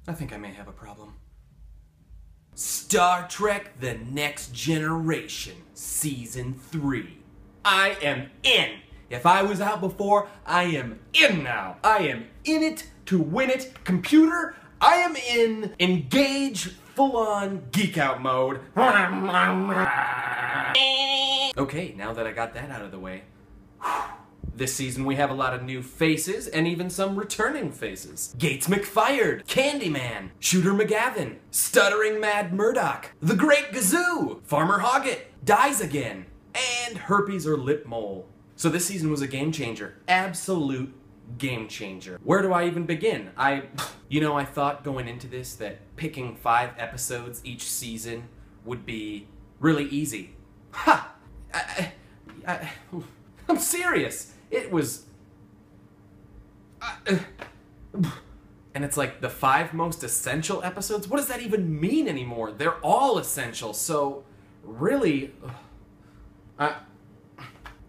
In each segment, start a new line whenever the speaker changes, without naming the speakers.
I think I may have a problem. Star Trek The Next Generation, Season 3. I am in. If I was out before, I am in now. I am in it to win it. Computer, I am in. Engage, full-on geek-out mode. Okay, now that I got that out of the way. This season we have a lot of new faces, and even some returning faces. Gates McFired, Candyman, Shooter McGavin, Stuttering Mad Murdoch, The Great Gazoo, Farmer Hoggett, Dies Again, and Herpes or Lip Mole. So this season was a game changer. Absolute game changer. Where do I even begin? I thought going into this that picking 5 episodes each season would be really easy. Ha! I'm serious. It was... and it's like the 5 most essential episodes? What does that even mean anymore? They're all essential, so really...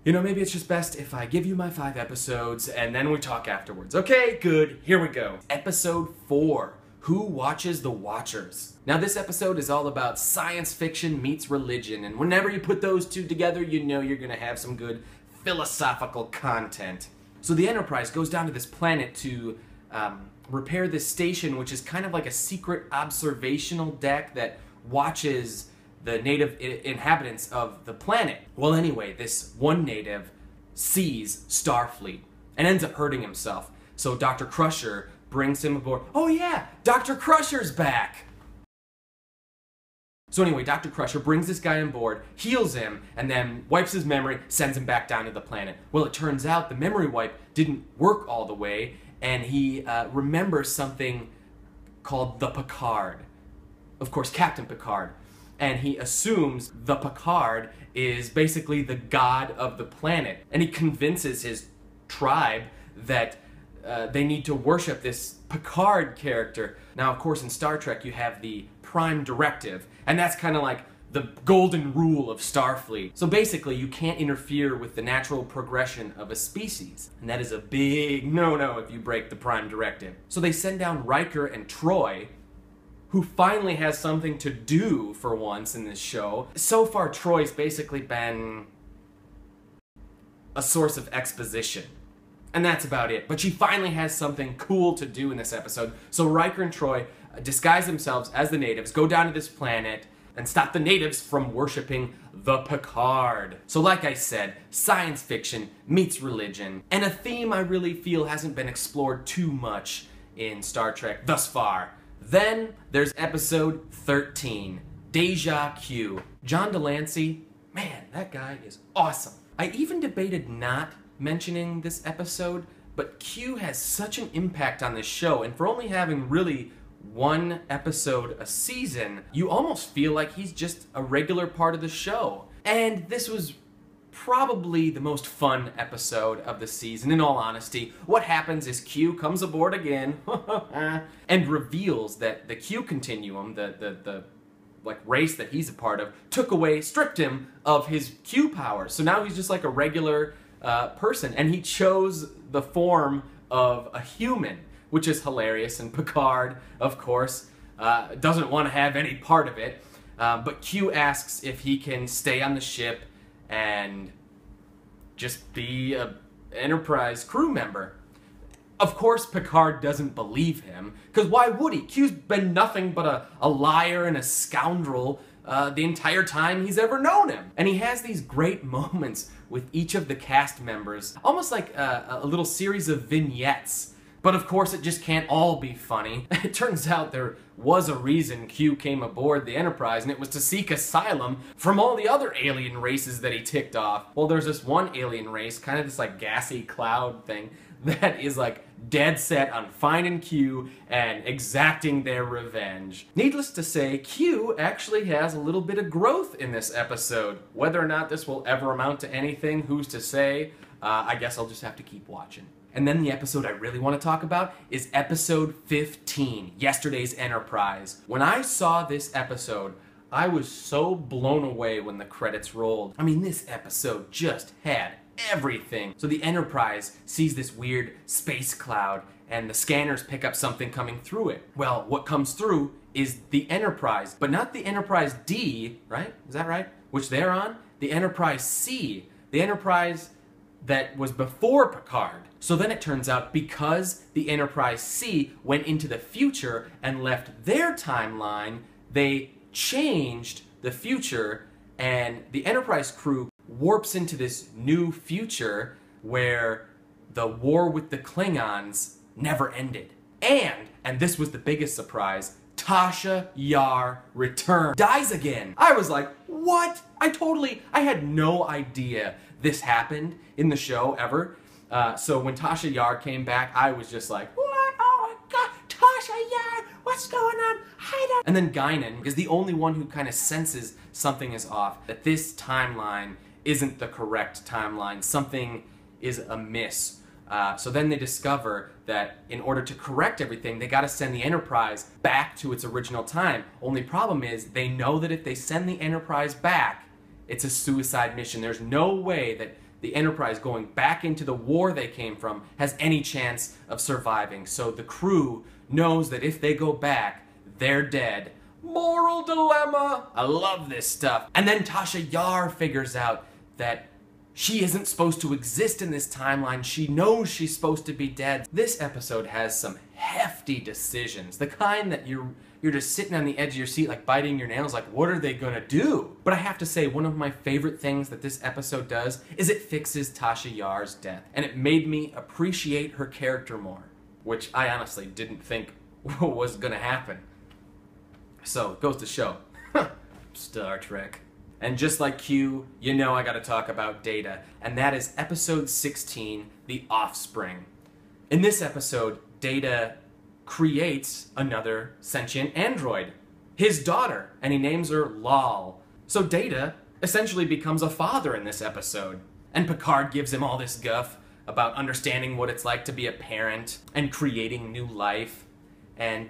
maybe it's just best if I give you my 5 episodes and then we talk afterwards. Okay, good. Here we go. Episode 4. Who Watches the Watchers? Now this episode is all about science fiction meets religion, and whenever you put those two together, you know you're gonna have some good philosophical content. So the Enterprise goes down to this planet to repair this station, which is kind of like a secret observational deck that watches the native inhabitants of the planet. Well, anyway, this one native sees Starfleet and ends up hurting himself. So Dr. Crusher brings him aboard. Oh yeah, Dr. Crusher's back! So anyway, Dr. Crusher brings this guy on board, heals him, and then wipes his memory, sends him back down to the planet. Well, it turns out the memory wipe didn't work all the way, and he remembers something called the Picard. Of course, Captain Picard. And he assumes the Picard is basically the god of the planet. And he convinces his tribe that they need to worship this Picard character. Now, of course, in Star Trek, you have the Prime Directive, and that's kind of like the golden rule of Starfleet. So basically, you can't interfere with the natural progression of a species. And that is a big no-no if you break the Prime Directive. So they send down Riker and Troy, who finally has something to do for once in this show. So far, Troy's basically been a source of exposition. And that's about it. But she finally has something cool to do in this episode. So Riker and Troy disguise themselves as the natives, go down to this planet, and stop the natives from worshipping the Picard. So like I said, science fiction meets religion. And a theme I really feel hasn't been explored too much in Star Trek thus far. Then there's episode 13, Deja Q. John Delancey, man, that guy is awesome. I even debated not mentioning this episode, but Q has such an impact on this show, and for only having really 1 episode a season, you almost feel like he's just a regular part of the show. And this was probably the most fun episode of the season, in all honesty. What happens is Q comes aboard again and reveals that the Q continuum, the race that he's a part of, stripped him of his Q power. So now he's just like a regular person, and he chose the form of a human, which is hilarious, and Picard, of course, doesn't want to have any part of it, but Q asks if he can stay on the ship and just be an Enterprise crew member. Of course, Picard doesn't believe him, because why would he? Q's been nothing but a liar and a scoundrel the entire time he's ever known him. And he has these great moments with each of the cast members, almost like a little series of vignettes. But of course, it just can't all be funny. It turns out there was a reason Q came aboard the Enterprise, and it was to seek asylum from all the other alien races that he ticked off. Well, there's this one alien race, kind of this like gassy cloud thing, that is like dead set on finding Q and exacting their revenge. Needless to say, Q actually has a little bit of growth in this episode. Whether or not this will ever amount to anything, who's to say? I guess I'll just have to keep watching. And then the episode I really want to talk about is episode 15, Yesterday's Enterprise. When I saw this episode, I was so blown away when the credits rolled. I mean, this episode just had everything. So the Enterprise sees this weird space cloud, and the scanners pick up something coming through it. Well, what comes through is the Enterprise, but not the Enterprise D, right? Is that right? Which they're on? The Enterprise C. The Enterprise that was before Picard. So then it turns out because the Enterprise C went into the future and left their timeline, they changed the future, and the Enterprise crew warps into this new future where the war with the Klingons never ended. And this was the biggest surprise, Tasha Yar returned. Dies again. I was like, what? I had no idea this happened in the show ever. So when Tasha Yar came back, I was just like, what? Oh my god, Tasha Yar, what's going on? And then Guinan is the only one who kind of senses something is off, that this timeline isn't the correct timeline, something is amiss. So then they discover that in order to correct everything, they gotta send the Enterprise back to its original time. Only problem is, they know that if they send the Enterprise back, it's a suicide mission. There's no way that the Enterprise going back into the war they came from has any chance of surviving. So the crew knows that if they go back, they're dead. Moral dilemma! I love this stuff. And then Tasha Yar figures out that she isn't supposed to exist in this timeline. She knows she's supposed to be dead. This episode has some hefty decisions. The kind that you're just sitting on the edge of your seat, like biting your nails, like what are they gonna do? But I have to say, one of my favorite things that this episode does is it fixes Tasha Yar's death. And it made me appreciate her character more, which I honestly didn't think was gonna happen. So, it goes to show. Star Trek. And just like Q, you know I gotta talk about Data, and that is episode 16, The Offspring. In this episode, Data creates another sentient android, his daughter, and he names her Lal. So Data essentially becomes a father in this episode. And Picard gives him all this guff about understanding what it's like to be a parent and creating new life. And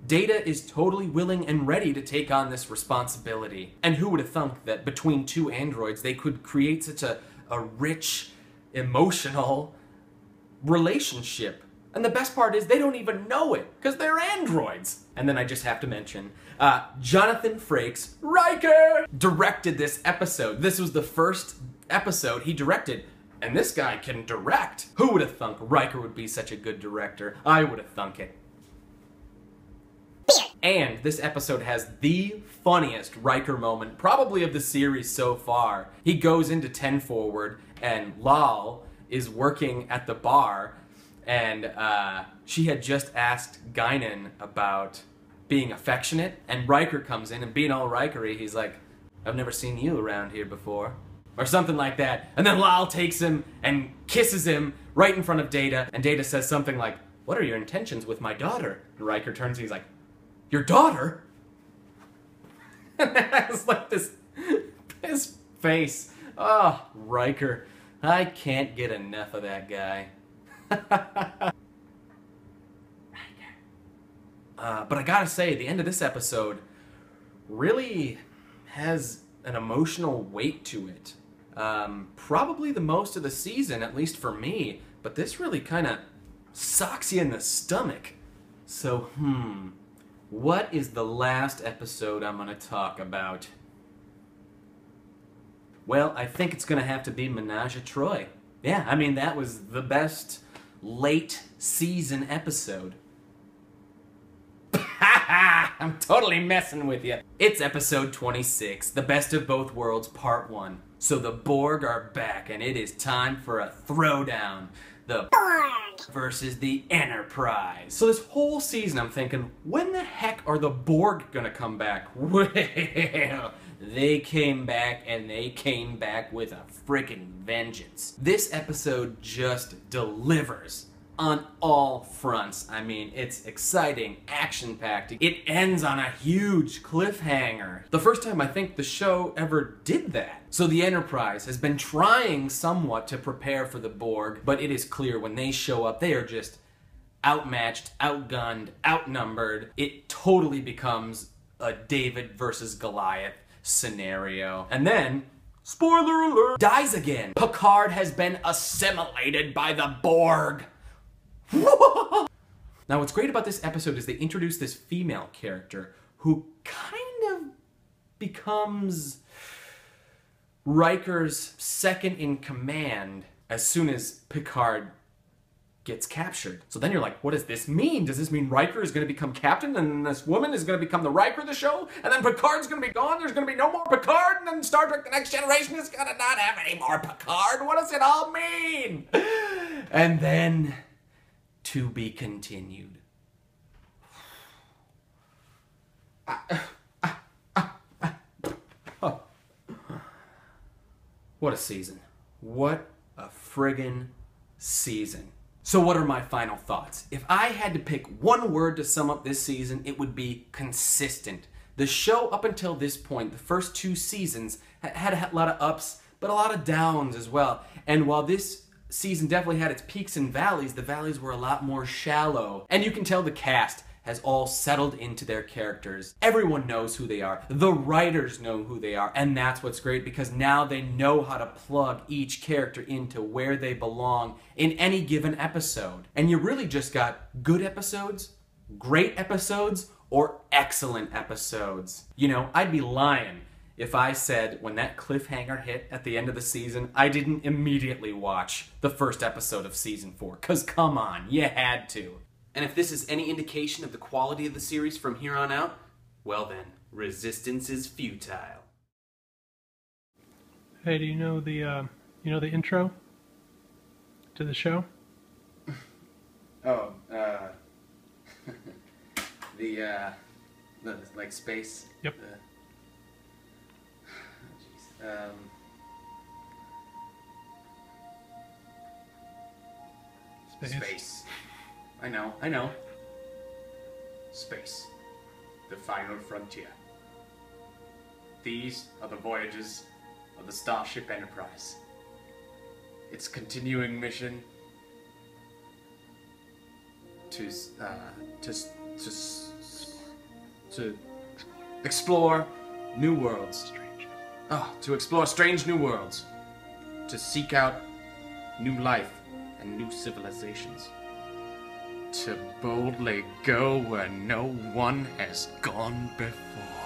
Data is totally willing and ready to take on this responsibility. And who would have thunk that between two androids they could create such a rich, emotional relationship. And the best part is they don't even know it, because they're androids. And then I just have to mention, Jonathan Frakes, Riker, directed this episode. This was the first episode he directed. And this guy can direct. Who would have thunk Riker would be such a good director? I would have thunk it. And this episode has the funniest Riker moment, probably of the series so far. He goes into 10 Forward, and Lal is working at the bar, and she had just asked Guinan about being affectionate, and Riker comes in, and being all Rikery, he's like, I've never seen you around here before. Or something like that. And then Lal takes him and kisses him right in front of Data, and Data says something like, what are your intentions with my daughter? And Riker turns and he's like, your daughter? It's like this face. Oh, Riker. I can't get enough of that guy. But I gotta say, the end of this episode really has an emotional weight to it. Probably the most of the season, at least for me. But this really kind of socks you in the stomach. So, what is the last episode I'm going to talk about? Well, I think it's going to have to be Menage a Troi. Yeah, I mean, that was the best late season episode. I'm totally messing with you. It's episode 26, The Best of Both Worlds, Part 1. So the Borg are back, and it is time for a throwdown. The Borg versus the Enterprise. So this whole season I'm thinking, when the heck are the Borg gonna come back? Well, they came back, and they came back with a freaking vengeance. This episode just delivers on all fronts. I mean, it's exciting, action-packed. It ends on a huge cliffhanger. The first time I think the show ever did that. So the Enterprise has been trying somewhat to prepare for the Borg, but it is clear when they show up, they are just outmatched, outgunned, outnumbered. It totally becomes a David versus Goliath scenario. And then spoiler alert, dies again. Picard has been assimilated by the Borg. Now, what's great about this episode is they introduce this female character who kind of becomes Riker's second in command as soon as Picard gets captured. So then you're like, what does this mean? Does this mean Riker is going to become captain and this woman is going to become the Riker of the show? And then Picard's going to be gone? There's going to be no more Picard? And then Star Trek The Next Generation is going to not have any more Picard? What does it all mean? And then, to be continued. What a season. What a friggin' season. So what are my final thoughts? If I had to pick one word to sum up this season, it would be consistent. The show up until this point, the first 2 seasons, had a lot of ups, but a lot of downs as well. And while this season definitely had its peaks and valleys, the valleys were a lot more shallow. And you can tell the cast has all settled into their characters. Everyone knows who they are. The writers know who they are. And that's what's great, because now they know how to plug each character into where they belong in any given episode. And you really just got good episodes, great episodes, or excellent episodes. You know, I'd be lying if I said when that cliffhanger hit at the end of the season, I didn't immediately watch the first episode of season 4. 'Cause come on, you had to. And if this is any indication of the quality of the series from here on out, well then, resistance is futile.
Hey, do you know the intro to the show?
Oh, the like space.
Yep.
Space. I know. Space. The final frontier. These are the voyages of the Starship Enterprise. Its continuing mission to explore new worlds. To explore strange new worlds. To seek out new life and new civilizations. To boldly go where no one has gone before.